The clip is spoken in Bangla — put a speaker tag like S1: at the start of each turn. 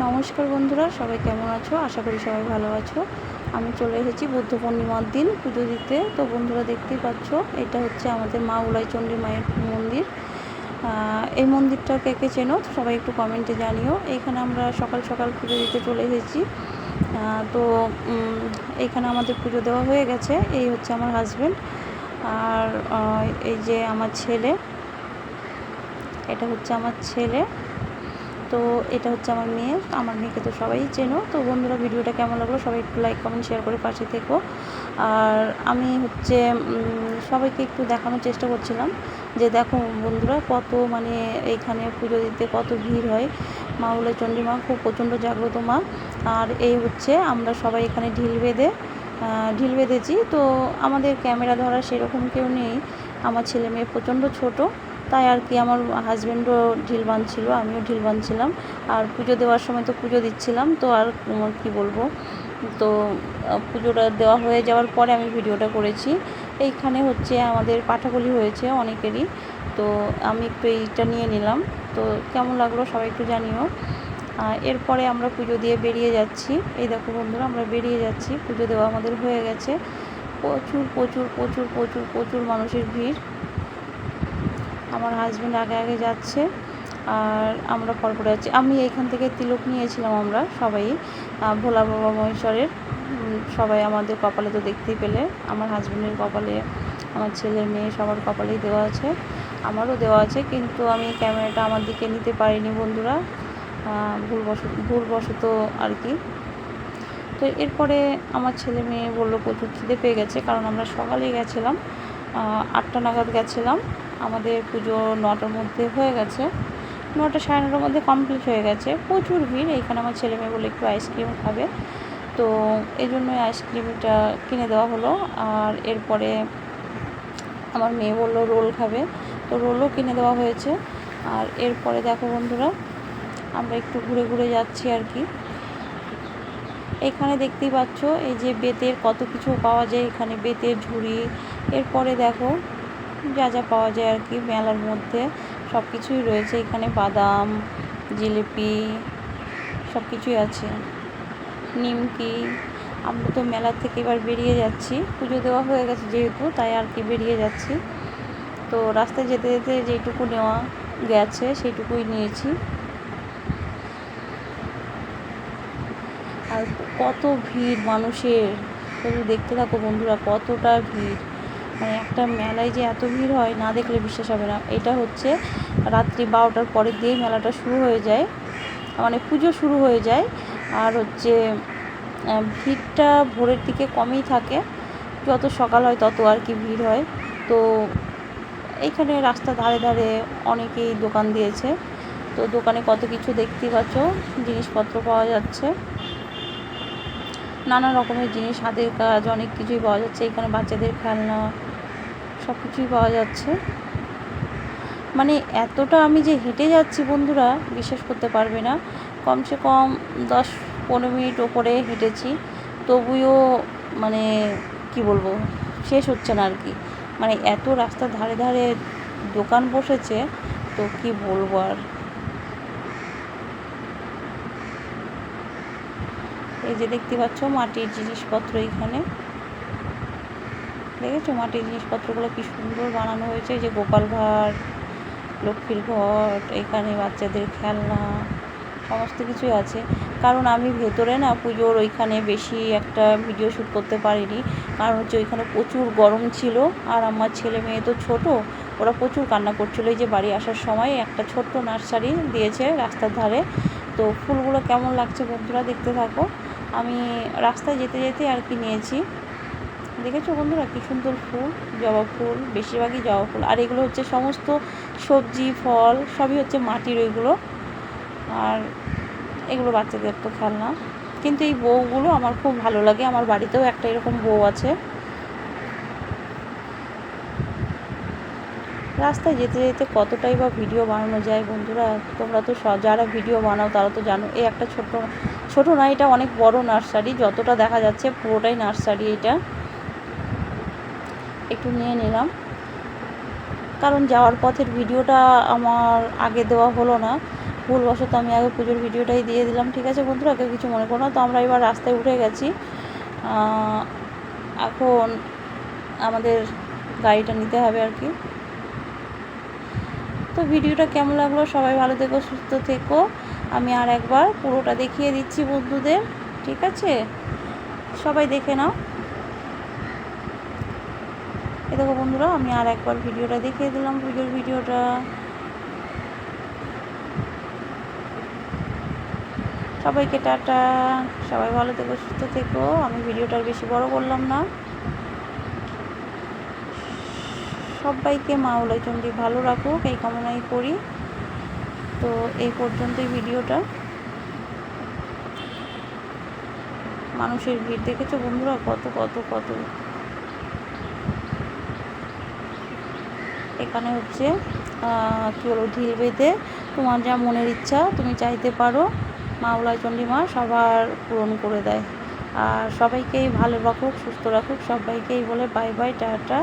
S1: নমস্কার বন্ধুরা, সবাই কেমন আছো? আশা করি সবাই ভালো আছো। আমি চলে এসেছি বুদ্ধ পূর্ণিমার দিন পুজো দিতে। তো বন্ধুরা দেখতেই পাচ্ছ, এটা হচ্ছে আমাদের মা উলাইচণ্ডী মায়ের মন্দির। এই মন্দিরটা কে কে চেনো সবাই একটু কমেন্টে জানিও। এখানে আমরা সকাল সকাল পুজো দিতে চলে এসেছি। তো এইখানে আমাদের পুজো দেওয়া হয়ে গেছে। এই হচ্ছে আমার হাজব্যান্ড, আর এই যে আমার ছেলে, এটা হচ্ছে আমার ছেলে। তো এটা হচ্ছে আমার মেয়ে। আমার মেয়েকে তো সবাই চেনো। তো বন্ধুরা, ভিডিওটা কেমন লাগলো সবাই একটু লাইক কমেন্ট শেয়ার করে পাশে থেকো। আর আমি হচ্ছে সবাইকে একটু দেখানোর চেষ্টা করছিলাম যে দেখো বন্ধুরা, কত মানে এইখানে পুজো দিতে কত ভিড় হয়। মা উলাইচণ্ডী মা খুব প্রচণ্ড জাগ্রত মা। আর এই হচ্ছে আমরা সবাই এখানে ঢিল বেঁধেছি। তো আমাদের ক্যামেরা ধরা সেরকম কেউ নেই। আমার ছেলে মেয়ে প্রচণ্ড ছোট, তাই আর কি আমার হাজব্যান্ডও ঢিল বাঁধছিল, আমিও ঢিল বাঁধছিলাম। আর পুজো দেওয়ার সময় তো পুজো দিচ্ছিলাম। তো আর কি বলবো, তো পুজোটা দেওয়া হয়ে যাওয়ার পরে আমি ভিডিওটা করেছি। এইখানে হচ্ছে আমাদের পাঠাগুলি হয়েছে অনেকেরই, তো আমি একটু এইটা নিয়ে নিলাম। তো কেমন লাগলো সবাই একটু জানিও। এরপরে আমরা পুজো দিয়ে বেরিয়ে যাচ্ছি। এই দেখো বন্ধুরা, আমরা বেরিয়ে যাচ্ছি, পুজো দেওয়া আমাদের হয়ে গেছে। প্রচুর প্রচুর প্রচুর প্রচুর প্রচুর মানুষের ভিড়। আমার হাজব্যান্ড আগে আগে যাচ্ছে আর আমরা পরপরে যাচ্ছি। আমি এইখান থেকে তিলক নিয়েছিলাম, আমরা সবাই ভোলা বাবা মহেশ্বরের। সবাই আমাদের কপালে তো দেখতেই পেলে, আমার হাজব্যান্ডের কপালে, আমার ছেলের মেয়ে সবার কপালেই দেওয়া আছে, আমারও দেওয়া আছে। কিন্তু আমি ক্যামেরাটা আমার দিকে নিতে পারিনি বন্ধুরা, ভুলবশত আর কি। তো এরপরে আমার ছেলে মেয়ে বললো প্রচুর খিদে পেয়ে গেছে, কারণ আমরা সকালেই গেছিলাম, 8টা নাগাদ গেছিলাম। আমাদের পুজো 9টার মধ্যে হয়ে গেছে, 9টা সাড়ে 9টার মধ্যে কমপ্লিট হয়ে গেছে। প্রচুর ভিড়। এইখানে আমার ছেলে মেয়ে বলে একটু আইসক্রিম খাবে, তো এই জন্যই আইসক্রিমটা কিনে দেওয়া হলো। আর এরপরে আমার মেয়ে বললো রোল খাবে, তো রোলও কিনে দেওয়া হয়েছে। আর এরপরে দেখো বন্ধুরা, আমরা একটু ঘুরে ঘুরে যাচ্ছি আর কি। এখানে দেখতেই পাচ্ছ এই যে বেতের কত কিছু পাওয়া যায় এখানে, বেতের ঝুড়ি। এরপরে দেখো যা যা পাওয়া যায় আর কি মেলার মধ্যে, সব কিছুই রয়েছে এখানে, বাদাম, জিলিপি, সব কিছুই আছে, নিমকি। আমরা তো মেলা থেকে এবার বেরিয়ে যাচ্ছি, পুজো দেওয়া হয়ে গেছে যেহেতু, তাই আর কি বেরিয়ে যাচ্ছি। তো রাস্তায় যেতে যেতে যেটুকু নেওয়া গেছে সেইটুকুই নিয়েছি। আর কত ভিড় মানুষের, শুধু দেখতে থাকো বন্ধুরা, কতটা ভিড়। মানে একটা মেলায় যে এত ভিড় হয় না দেখলে বিশ্বাস হবে না। এটা হচ্ছে রাত্রি 12টার পরে দিয়েই মেলাটা শুরু হয়ে যায়, মানে পুজো শুরু হয়ে যায়। আর হচ্ছে ভিড়টা ভোরের দিকে কমই থাকে, যত সকাল হয় তত আর কি ভিড় হয়। তো এইখানে রাস্তা ধারে ধারে অনেকেই দোকান দিয়েছে, তো দোকানে কত কিছু দেখতেই পাচ্ছ, জিনিসপত্র পাওয়া যাচ্ছে, নানা রকমের জিনিস, হাতের কাজ, অনেক কিছুই পাওয়া যাচ্ছে এখানে, বাচ্চাদের খেলনা সব কিছুই পাওয়া যাচ্ছে। মানে এতটা আমি যে হেঁটে যাচ্ছি বন্ধুরা, বিশ্বাস করতে পারবে না, কমসে কম 10-15 মিনিট ওপরে হেঁটেছি, তবুও মানে কি বলবো, শেষ হচ্ছে না আর কি। মানে এত রাস্তার ধারে ধারে দোকান বসেছে, তো কি বলবো আর। এই যে দেখতে পাচ্ছ মাটির জিনিসপত্র, এখানে দেখেছো মাটির জিনিসপত্রগুলো কি সুন্দর বানানো হয়েছে। এই যে গোপাল ভাঁড়, লক্ষ্মীর ঘট, এখানে বাচ্চাদের খেলনা, সমস্ত কিছুই আছে। কারণ আমি ভেতরে না পুজোর ওইখানে বেশি একটা ভিডিও শ্যুট করতে পারিনি, কারণ হচ্ছে ওইখানে প্রচুর গরম ছিল। আর আমার ছেলে মেয়ে তো ছোটো, ওরা প্রচুর কান্না করছিলো। এই যে বাড়ি আসার সময় একটা ছোট্ট নার্সারি দিয়েছে রাস্তার ধারে, তো ফুলগুলো কেমন লাগছে বন্ধুরা দেখতে থাকো। আমি রাস্তায় যেতে যেতে আর কি নিয়েছি, দেখেছো বন্ধুরা কি সুন্দর ফুল, জবা ফুল, বেশিরভাগই জবা ফুল। আর এগুলো হচ্ছে সমস্ত সবজি ফল, সবই হচ্ছে মাটির ওইগুলো। আর এগুলো বাচ্চাদের তো খেলনা। কিন্তু এই বউগুলো আমার খুব ভালো লাগে, আমার বাড়িতেও একটা এরকম বউ আছে। রাস্তায় যেতে যেতে কতটাই বা ভিডিও বানানো যায় বন্ধুরা, তোমরা তো যারা ভিডিও বানাও তারা তো জানো। এই একটা ছোটো না, এটা অনেক বড় নার্সারি, যতটা দেখা যাচ্ছে পুরোটাই নার্সারি। এটা একটু নিয়ে নিলাম, কারণ যাওয়ার পথের ভিডিওটা আমার আগে দেওয়া হলো না, ভুলবশত আমি আগে পুজোর ভিডিওটাই দিয়ে দিলাম। ঠিক আছে বন্ধুরা, কেউ কিছু মনে করো না। তো আমরা এবার রাস্তায় উঠে গেছি। এখন আমাদের গাড়িটা নিতে হবে আর কি। তো ভিডিওটা কেমন লাগলো, সবাই ভালো থেকো, সুস্থ থেকো। আমি আর একবার পুরোটা দেখিয়ে দিচ্ছি বন্ধুদের। ঠিক আছে, সবাই দেখে নাও। এই দেখো বন্ধুরা, আমি আর একবার ভিডিওটা দেখিয়ে দিলাম, পুজোর ভিডিওটা। সবাইকে টাটা, সবাই ভালো থেকো, সুস্থ থেকো। আমি ভিডিওটা বেশি বড় করলাম না। সবাইকে মা উলাইচণ্ডী ভালো রাখুক এই কামনাই করি। তো এই পর্যন্তই ভিডিওটা। মানুষের ভিড় দেখেছো বন্ধুরা, কত কত কত। এখানে হচ্ছে কী বলো, ঢিল বেঁধে তোমার যা মনের ইচ্ছা তুমি চাইতে পারো, মা উলাইচণ্ডী মা সবার পূরণ করে দেয়। আর সবাইকেই ভালো রাখুক, সুস্থ রাখুক, সবাইকেই বলে বাই বাই, টাটা।